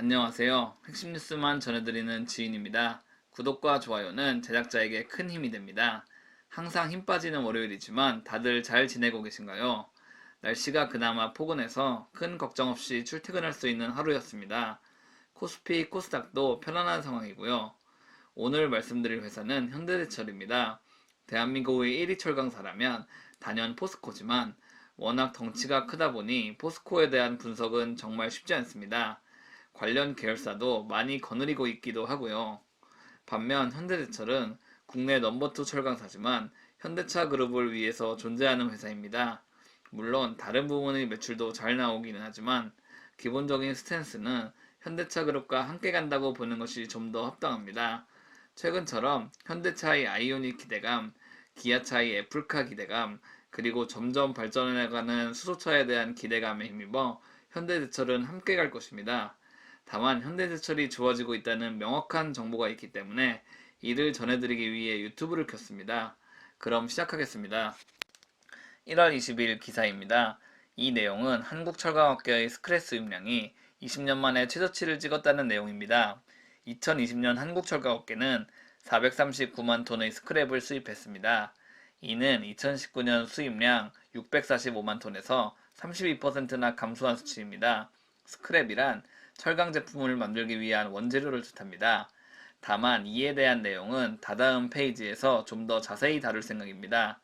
안녕하세요. 핵심 뉴스만 전해드리는 지인입니다. 구독과 좋아요는 제작자에게 큰 힘이 됩니다. 항상 힘 빠지는 월요일이지만 다들 잘 지내고 계신가요? 날씨가 그나마 포근해서 큰 걱정 없이 출퇴근할 수 있는 하루였습니다. 코스피, 코스닥도 편안한 상황이고요. 오늘 말씀드릴 회사는 현대제철입니다. 대한민국의 1위 철강사라면 단연 포스코지만 워낙 덩치가 크다 보니 포스코에 대한 분석은 정말 쉽지 않습니다. 관련 계열사도 많이 거느리고 있기도 하고요. 반면 현대제철은 국내 넘버2 철강사지만 현대차 그룹을 위해서 존재하는 회사입니다. 물론 다른 부분의 매출도 잘 나오기는 하지만 기본적인 스탠스는 현대차 그룹과 함께 간다고 보는 것이 좀 더 합당합니다. 최근처럼 현대차의 아이오닉 기대감, 기아차의 애플카 기대감, 그리고 점점 발전해가는 수소차에 대한 기대감에 힘입어 현대제철은 함께 갈 것입니다. 다만 현대제철이 좋아지고 있다는 명확한 정보가 있기 때문에 이를 전해드리기 위해 유튜브를 켰습니다. 그럼 시작하겠습니다. 1월 20일 기사입니다. 이 내용은 한국철강업계의 스크랩 수입량이 20년 만에 최저치를 찍었다는 내용입니다. 2020년 한국철강업계는 439만 톤의 스크랩을 수입했습니다. 이는 2019년 수입량 645만 톤에서 32%나 감소한 수치입니다. 스크랩이란 철강 제품을 만들기 위한 원재료를 뜻합니다. 다만 이에 대한 내용은 다다음 페이지에서 좀 더 자세히 다룰 생각입니다.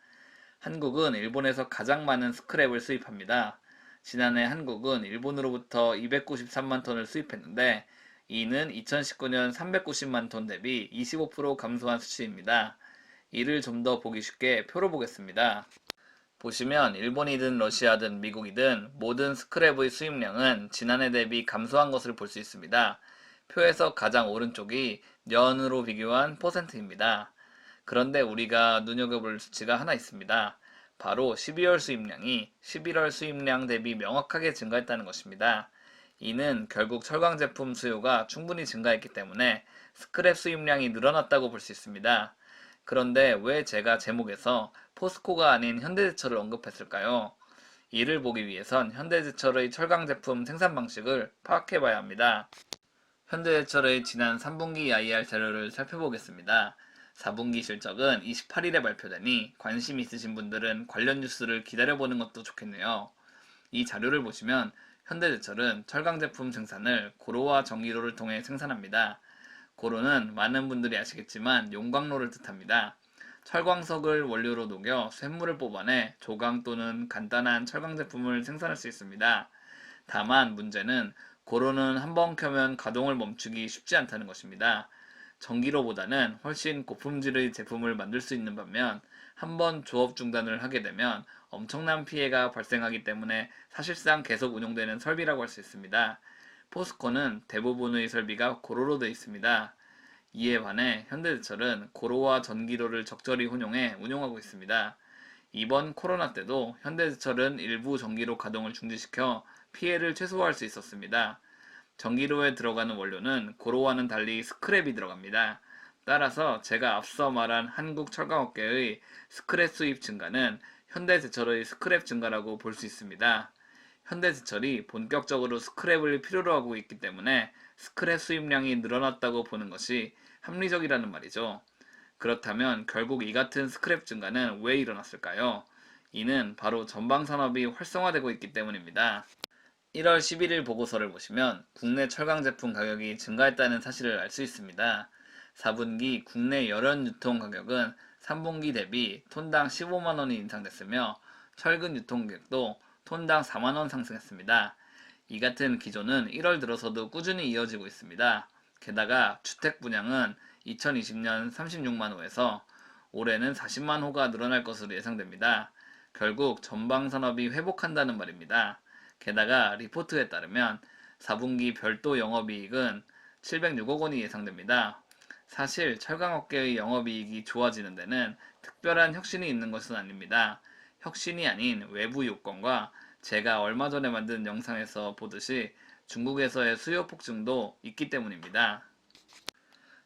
한국은 일본에서 가장 많은 스크랩을 수입합니다. 지난해 한국은 일본으로부터 293만 톤을 수입했는데 이는 2019년 390만 톤 대비 25% 감소한 수치입니다. 이를 좀 더 보기 쉽게 표로 보겠습니다. 보시면 일본이든 러시아든 미국이든 모든 스크랩의 수입량은 지난해 대비 감소한 것을 볼 수 있습니다. 표에서 가장 오른쪽이 년으로 비교한 퍼센트입니다. 그런데 우리가 눈여겨볼 수치가 하나 있습니다. 바로 12월 수입량이 11월 수입량 대비 명확하게 증가했다는 것입니다. 이는 결국 철강 제품 수요가 충분히 증가했기 때문에 스크랩 수입량이 늘어났다고 볼 수 있습니다. 그런데 왜 제가 제목에서 포스코가 아닌 현대제철을 언급했을까요? 이를 보기 위해선 현대제철의 철강 제품 생산 방식을 파악해 봐야 합니다. 현대제철의 지난 3분기 IR 자료를 살펴보겠습니다. 4분기 실적은 28일에 발표되니 관심 있으신 분들은 관련 뉴스를 기다려보는 것도 좋겠네요. 이 자료를 보시면 현대제철은 철강 제품 생산을 고로와 전기로를 통해 생산합니다. 고로는 많은 분들이 아시겠지만 용광로를 뜻합니다. 철광석을 원료로 녹여 쇳물을 뽑아내 조강 또는 간단한 철강 제품을 생산할 수 있습니다. 다만 문제는 고로는 한번 켜면 가동을 멈추기 쉽지 않다는 것입니다. 전기로보다는 훨씬 고품질의 제품을 만들 수 있는 반면 한번 조업 중단을 하게 되면 엄청난 피해가 발생하기 때문에 사실상 계속 운용되는 설비라고 할 수 있습니다. 포스코는 대부분의 설비가 고로로 되어 있습니다. 이에 반해 현대제철은 고로와 전기로를 적절히 혼용해 운용하고 있습니다. 이번 코로나 때도 현대제철은 일부 전기로 가동을 중지시켜 피해를 최소화할 수 있었습니다. 전기로에 들어가는 원료는 고로와는 달리 스크랩이 들어갑니다. 따라서 제가 앞서 말한 한국 철강업계의 스크랩 수입 증가는 현대제철의 스크랩 증가라고 볼 수 있습니다. 현대제철이 본격적으로 스크랩을 필요로 하고 있기 때문에 스크랩 수입량이 늘어났다고 보는 것이 합리적이라는 말이죠. 그렇다면 결국 이 같은 스크랩 증가는 왜 일어났을까요? 이는 바로 전방산업이 활성화되고 있기 때문입니다. 1월 11일 보고서를 보시면 국내 철강 제품 가격이 증가했다는 사실을 알 수 있습니다. 4분기 국내 열연 유통 가격은 3분기 대비 톤당 15만원이 인상됐으며 철근 유통 가격도 톤당 4만원 상승했습니다. 이 같은 기조는 1월 들어서도 꾸준히 이어지고 있습니다. 게다가 주택 분양은 2020년 36만 호에서 올해는 40만 호가 늘어날 것으로 예상됩니다. 결국 전방산업이 회복한다는 말입니다. 게다가 리포트에 따르면 4분기 별도 영업이익은 706억 원이 예상됩니다. 사실 철강업계의 영업이익이 좋아지는 데는 특별한 혁신이 있는 것은 아닙니다. 혁신이 아닌 외부 요건과 제가 얼마 전에 만든 영상에서 보듯이 중국에서의 수요 폭증도 있기 때문입니다.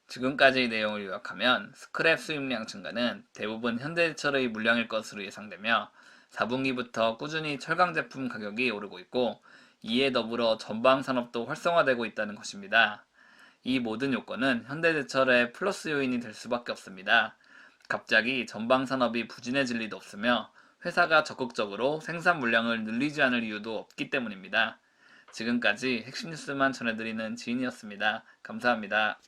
지금까지의 내용을 요약하면 스크랩 수입량 증가는 대부분 현대제철의 물량일 것으로 예상되며 4분기부터 꾸준히 철강 제품 가격이 오르고 있고 이에 더불어 전방산업도 활성화되고 있다는 것입니다. 이 모든 요건은 현대제철의 플러스 요인이 될 수밖에 없습니다. 갑자기 전방산업이 부진해질 리도 없으며 회사가 적극적으로 생산 물량을 늘리지 않을 이유도 없기 때문입니다. 지금까지 핵심 뉴스만 전해드리는 지인이었습니다. 감사합니다.